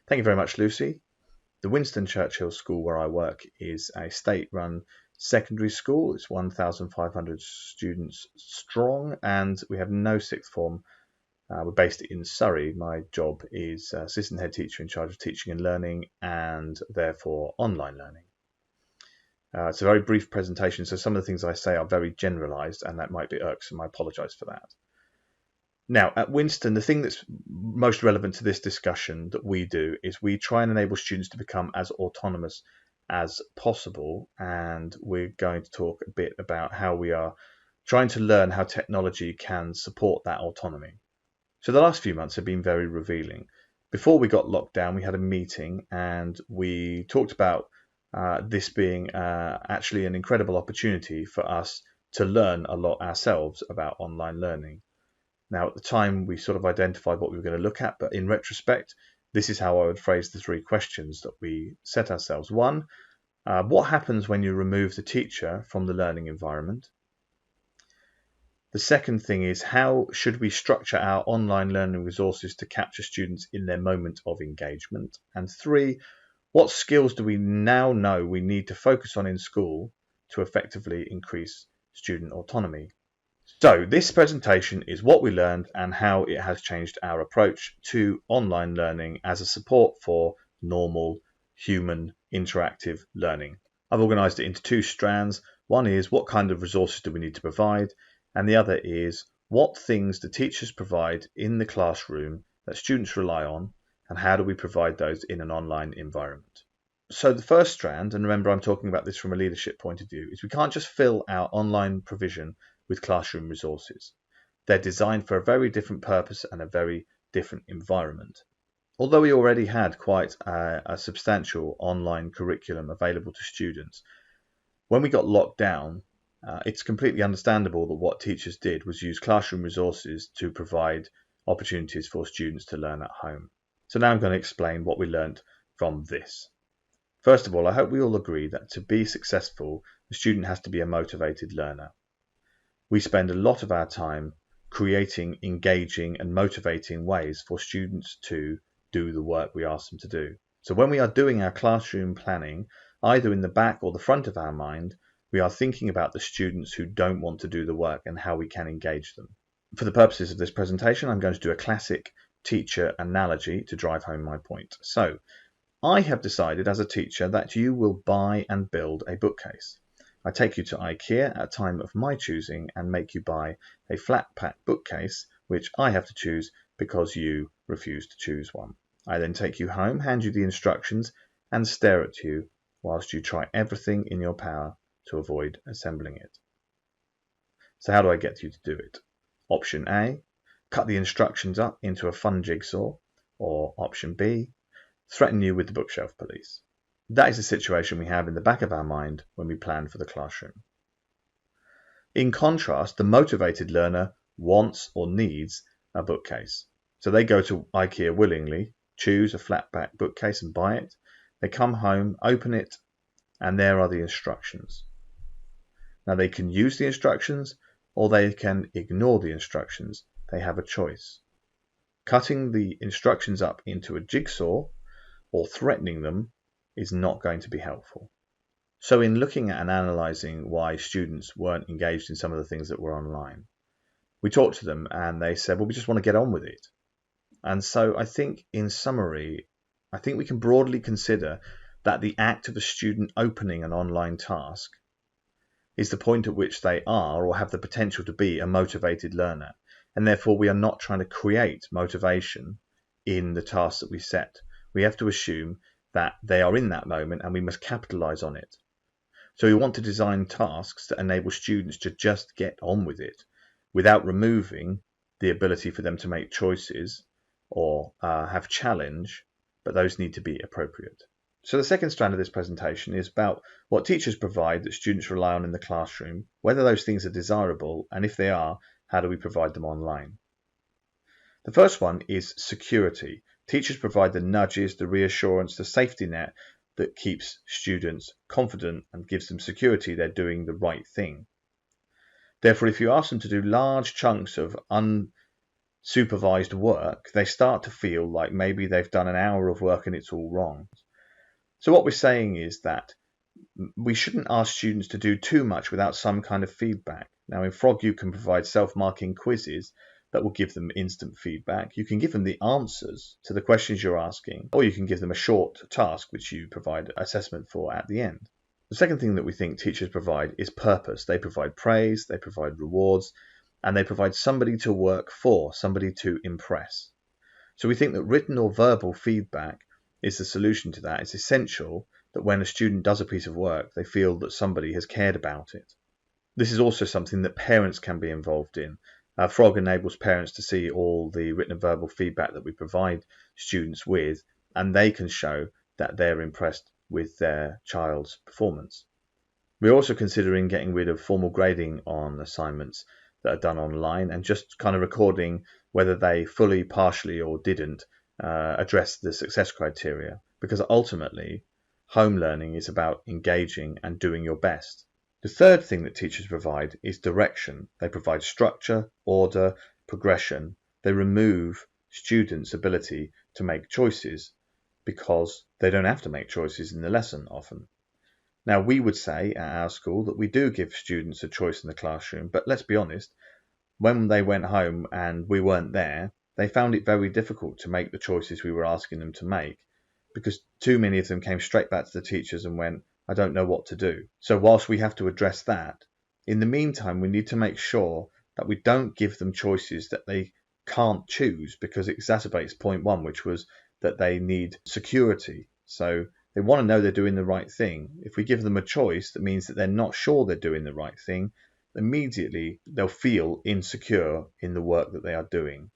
Thank you very much, Lucy. The Winston Churchill School where I work is a state-run secondary school. It's 1,500 students strong, and we have no sixth form. We're based in Surrey. My job is assistant head teacher in charge of teaching and learning, and therefore online learning. It's a very brief presentation, so some of the things I say are very generalised, and that might be irksome. I apologise for that. Now, at Winston, the thing that's most relevant to this discussion that we do is we try and enable students to become as autonomous as possible, and we're going to talk a bit about how we are trying to learn how technology can support that autonomy. So the last few months have been very revealing. Before we got locked down, we had a meeting and we talked about this being actually an incredible opportunity for us to learn a lot ourselves about online learning. Now, at the time, we sort of identified what we were going to look at, but in retrospect, this is how I would phrase the three questions that we set ourselves. One, what happens when you remove the teacher from the learning environment? The second thing is, how should we structure our online learning resources to capture students in their moment of engagement? And three, what skills do we now know we need to focus on in school to effectively increase student autonomy? So this presentation is what we learned and how it has changed our approach to online learning as a support for normal human interactive learning. I've organised it into two strands. One is what kind of resources do we need to provide, and the other is what things do teachers provide in the classroom that students rely on, and how do we provide those in an online environment. So the first strand, and remember I'm talking about this from a leadership point of view, is we can't just fill our online provision with classroom resources. They're designed for a very different purpose and a very different environment. Although we already had quite a substantial online curriculum available to students, when we got locked down, it's completely understandable that what teachers did was use classroom resources to provide opportunities for students to learn at home. So now I'm going to explain what we learned from this. First of all, I hope we all agree that to be successful, the student has to be a motivated learner. We spend a lot of our time creating engaging and motivating ways for students to do the work we ask them to do. So when we are doing our classroom planning, either in the back or the front of our mind, we are thinking about the students who don't want to do the work and how we can engage them. For the purposes of this presentation, I'm going to do a classic teacher analogy to drive home my point. So I have decided as a teacher that you will buy and build a bookcase. I take you to IKEA at a time of my choosing and make you buy a flat pack bookcase, which I have to choose because you refuse to choose one. I then take you home, hand you the instructions, and stare at you whilst you try everything in your power to avoid assembling it. So how do I get you to do it? Option A, cut the instructions up into a fun jigsaw, or option B, threaten you with the bookshelf police. That is the situation we have in the back of our mind when we plan for the classroom. In contrast, the motivated learner wants or needs a bookcase. So they go to IKEA willingly, choose a flat back bookcase and buy it. They come home, open it, and there are the instructions. Now they can use the instructions or they can ignore the instructions. They have a choice. Cutting the instructions up into a jigsaw or threatening them is not going to be helpful. So in looking at and analysing why students weren't engaged in some of the things that were online, we talked to them and they said, well, we just want to get on with it. And so I think in summary, I think we can broadly consider that the act of a student opening an online task is the point at which they are or have the potential to be a motivated learner. And therefore we are not trying to create motivation in the tasks that we set. We have to assume that they are in that moment and we must capitalize on it. So we want to design tasks that enable students to just get on with it without removing the ability for them to make choices or have challenge, but those need to be appropriate. So the second strand of this presentation is about what teachers provide that students rely on in the classroom, whether those things are desirable, and if they are, how do we provide them online? The first one is security. Teachers provide the nudges, the reassurance, the safety net that keeps students confident and gives them security they're doing the right thing. Therefore, if you ask them to do large chunks of supervised work, they start to feel like maybe they've done an hour of work and it's all wrong. So what we're saying is that we shouldn't ask students to do too much without some kind of feedback. Now in Frog, you can provide self-marking quizzes that will give them instant feedback. You can give them the answers to the questions you're asking, or you can give them a short task which you provide assessment for at the end. The second thing that we think teachers provide is purpose. They provide praise, they provide rewards, and they provide somebody to work for, somebody to impress. So we think that written or verbal feedback is the solution to that. It's essential that when a student does a piece of work, they feel that somebody has cared about it. This is also something that parents can be involved in. Frog enables parents to see all the written and verbal feedback that we provide students with, and they can show that they're impressed with their child's performance. We're also considering getting rid of formal grading on assignments that are done online and just kind of recording whether they fully, partially, or didn't address the success criteria, because ultimately home learning is about engaging and doing your best. The third thing that teachers provide is direction. They provide structure, order, progression. They remove students' ability to make choices because they don't have to make choices in the lesson often. Now, we would say at our school that we do give students a choice in the classroom, but let's be honest, when they went home and we weren't there, they found it very difficult to make the choices we were asking them to make, because too many of them came straight back to the teachers and went, I don't know what to do. So whilst we have to address that, in the meantime, we need to make sure that we don't give them choices that they can't choose, because it exacerbates point one, which was that they need security. So they want to know they're doing the right thing. If we give them a choice that means that they're not sure they're doing the right thing, immediately they'll feel insecure in the work that they are doing.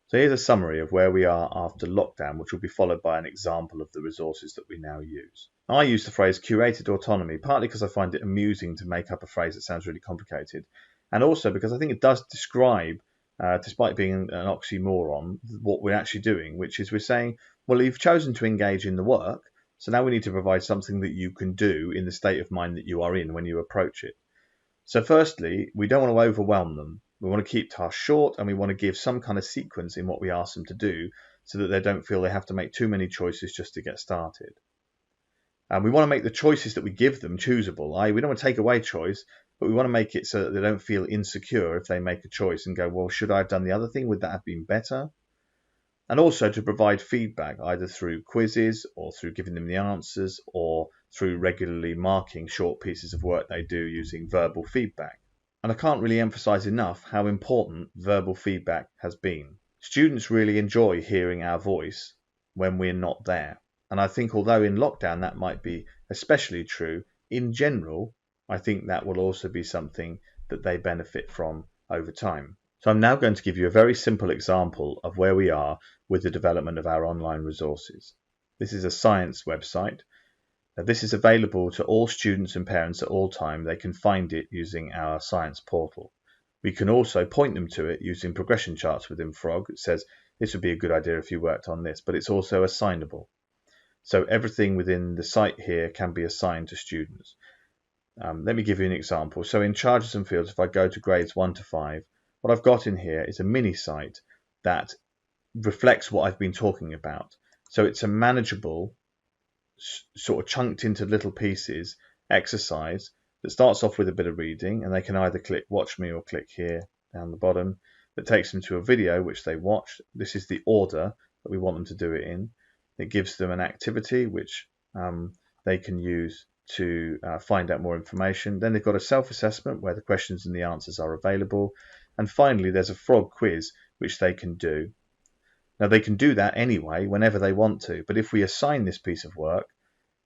So here's a summary of where we are after lockdown, which will be followed by an example of the resources that we now use. I use the phrase curated autonomy, partly because I find it amusing to make up a phrase that sounds really complicated, and also because I think it does describe, despite being an oxymoron, what we're actually doing, which is we're saying, well, you've chosen to engage in the work, so now we need to provide something that you can do in the state of mind that you are in when you approach it. So firstly, we don't want to overwhelm them. We want to keep tasks short, and we want to give some kind of sequence in what we ask them to do so that they don't feel they have to make too many choices just to get started. And we want to make the choices that we give them choosable. We don't want to take away choice, but we want to make it so that they don't feel insecure if they make a choice and go, well, should I have done the other thing? Would that have been better? And also to provide feedback, either through quizzes or through giving them the answers or through regularly marking short pieces of work they do using verbal feedback. And I can't really emphasize enough how important verbal feedback has been. Students really enjoy hearing our voice when we're not there. And I think although in lockdown that might be especially true, in general, I think that will also be something that they benefit from over time. So I'm now going to give you a very simple example of where we are with the development of our online resources. This is a science website. Now, this is available to all students and parents at all time. They can find it using our science portal. We can also point them to it using progression charts within Frog. It says this would be a good idea if you worked on this, but it's also assignable. So everything within the site here can be assigned to students. Let me give you an example. So in charges and fields, if I go to grades 1 to 5, what I've got in here is a mini site that reflects what I've been talking about. So it's a manageable, sort of chunked into little pieces exercise that starts off with a bit of reading, and they can either click watch me or click here down the bottom. That takes them to a video which they watch. This is the order that we want them to do it in. It gives them an activity which they can use to find out more information. Then they've got a self-assessment where the questions and the answers are available. And finally, there's a Frog quiz which they can do. Now, they can do that anyway, whenever they want to. But if we assign this piece of work,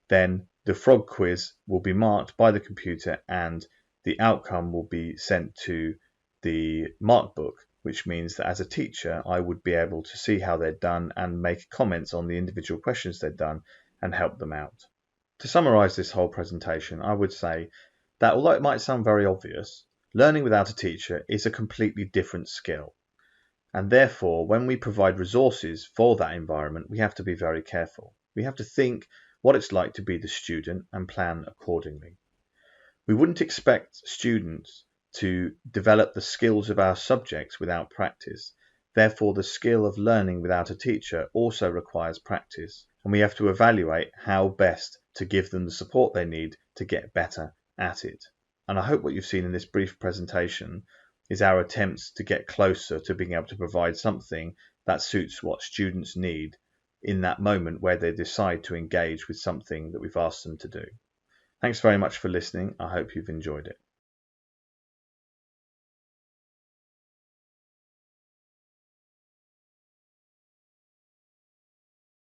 then the Frog quiz will be marked by the computer and the outcome will be sent to the mark book, which means that as a teacher, I would be able to see how they're done and make comments on the individual questions they've done and help them out. To summarize this whole presentation, I would say that although it might sound very obvious, learning without a teacher is a completely different skill. And therefore, when we provide resources for that environment, we have to be very careful. We have to think what it's like to be the student and plan accordingly. We wouldn't expect students to develop the skills of our subjects without practice, Therefore, the skill of learning without a teacher also requires practice, and we have to evaluate how best to give them the support they need to get better at it. And I hope what you've seen in this brief presentation is our attempts to get closer to being able to provide something that suits what students need in that moment where they decide to engage with something that we've asked them to do. Thanks very much for listening. I hope you've enjoyed it.